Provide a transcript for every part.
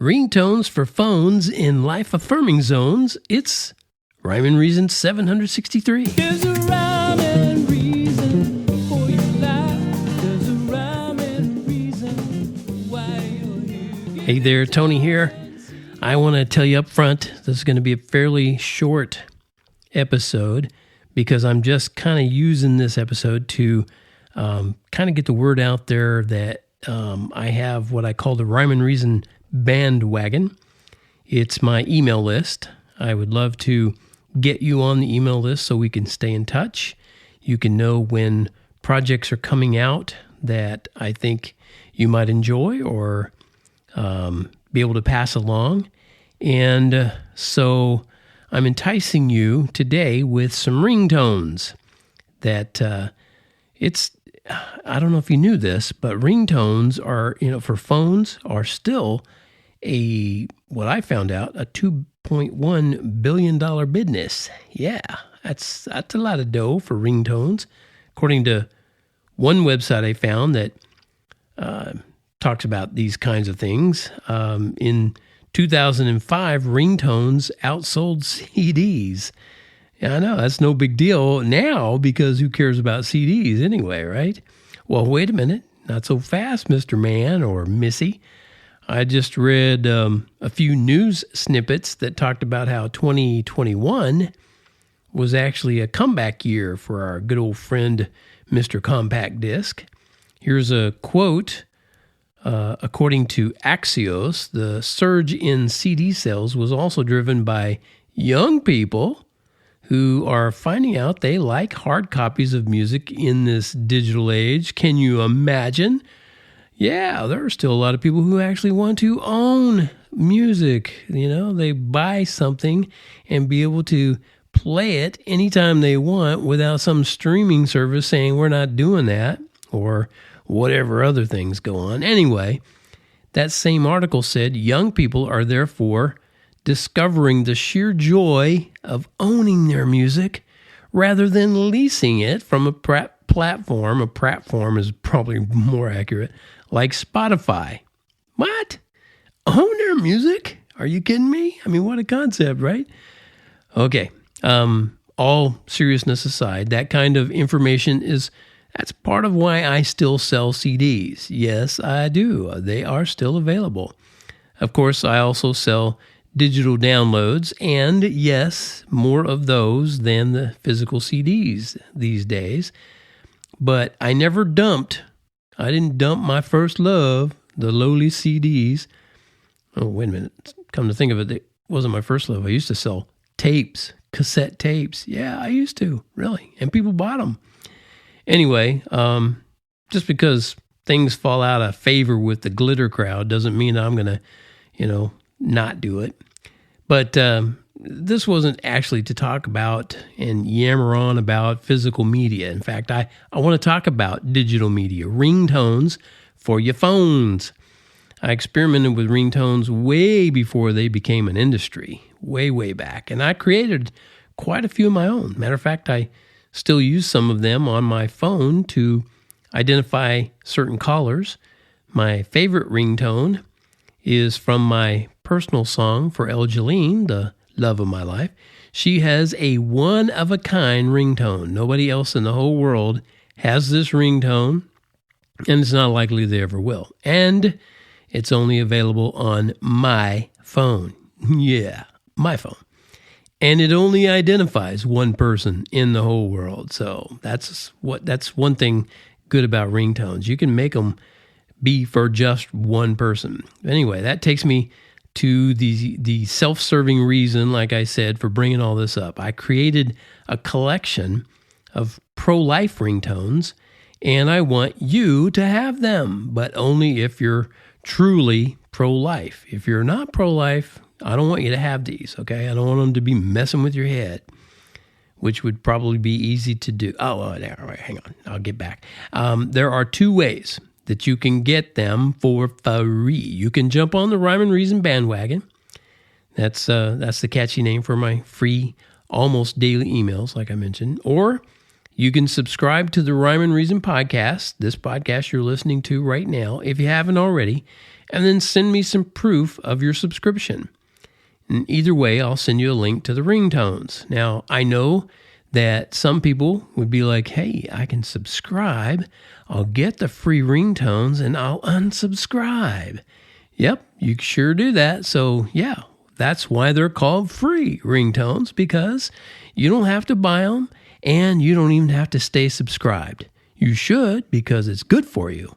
Ringtones for phones in life-affirming zones. It's Rhyme and Reason 763. There's a rhyme and reason for your life. There's a rhyme and reason why you're here. Hey there, Tony here. I want to tell you up front, this is going to be a fairly short episode because I'm just kind of using this episode to kind of get the word out there that I have what I call the Rhyme and Reason bandwagon. It's my email list. I would love to get you on the email list so we can stay in touch. You can know when projects are coming out that I think you might enjoy or be able to pass along. And so I'm enticing you today with some ringtones that I don't know if you knew this, but ringtones are, for phones are still what I found out, a $2.1 billion business. Yeah, that's a lot of dough for ringtones. According to one website I found that talks about these kinds of things, in 2005, ringtones outsold CDs. Yeah, I know, that's no big deal now because who cares about CDs anyway, right? Well, wait a minute. Not so fast, Mr. Man or Missy. I just read a few news snippets that talked about how 2021 was actually a comeback year for our good old friend, Mr. Compact Disc. Here's a quote. According to Axios, the surge in CD sales was also driven by young people who are finding out they like hard copies of music in this digital age. Can you imagine? Yeah, there are still a lot of people who actually want to own music. They buy something and be able to play it anytime they want without some streaming service saying we're not doing that or whatever other things go on. Anyway, that same article said young people are therefore discovering the sheer joy of owning their music rather than leasing it from a platform. A platform is probably more accurate, like Spotify. What? Own their music? Are you kidding me? I mean, what a concept, right? Okay. All seriousness aside, that kind of information that's part of why I still sell CDs. Yes, I do. They are still available. Of course, I also sell digital downloads, and yes, more of those than the physical CDs these days. But I didn't dump my first love, the lowly CDs. Oh, wait a minute. Come to think of it wasn't my first love. I used to sell tapes, cassette tapes. Yeah, I used to, really. And people bought them. Anyway, just because things fall out of favor with the glitter crowd doesn't mean I'm going to, not do it. But this wasn't actually to talk about and yammer on about physical media. In fact, I want to talk about digital media, ringtones for your phones. I experimented with ringtones way before they became an industry, way back. And I created quite a few of my own. Matter of fact, I still use some of them on my phone to identify certain callers. My favorite ringtone is from my personal song for El Jolene, the love of my life. She has a one-of-a-kind ringtone. Nobody else in the whole world has this ringtone, and it's not likely they ever will. And it's only available on my phone. Yeah, my phone. And it only identifies one person in the whole world. So that's one thing good about ringtones. You can make them be for just one person. Anyway, that takes me to the self-serving reason, like I said, for bringing all this up. I created a collection of pro-life ringtones, and I want you to have them, but only if you're truly pro-life. If you're not pro-life, I don't want you to have these, okay? I don't want them to be messing with your head, which would probably be easy to do. Oh, there, all right, hang on. I'll get back. There are two ways that you can get them for free. You can jump on the Rhyme and Reason bandwagon. That's the catchy name for my free, almost daily emails, like I mentioned. Or you can subscribe to the Rhyme and Reason podcast, this podcast you're listening to right now, if you haven't already, and then send me some proof of your subscription. And either way, I'll send you a link to the ringtones. Now, I know that some people would be like, hey, I can subscribe, I'll get the free ringtones, and I'll unsubscribe. Yep, you sure do that. So yeah, that's why they're called free ringtones, because you don't have to buy them and you don't even have to stay subscribed. You should, because it's good for you.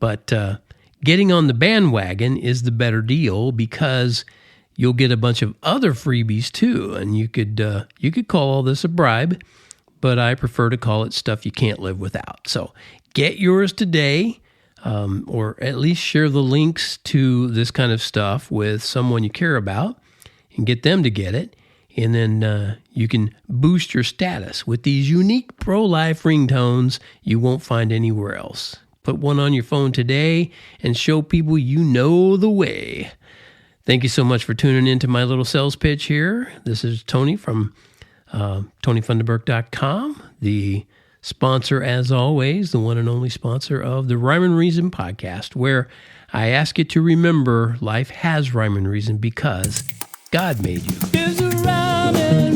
But getting on the bandwagon is the better deal, because you'll get a bunch of other freebies too. And you could call all this a bribe, but I prefer to call it stuff you can't live without. So get yours today. Or at least share the links to this kind of stuff with someone you care about and get them to get it. And then you can boost your status with these unique pro-life ringtones you won't find anywhere else. Put one on your phone today and show people you know the way. Thank you so much for tuning into my little sales pitch here. This is Tony from TonyFunderburk.com, the sponsor, as always, the one and only sponsor of the Rhyme and Reason podcast, where I ask you to remember life has rhyme and reason because God made you. There's a rhyme and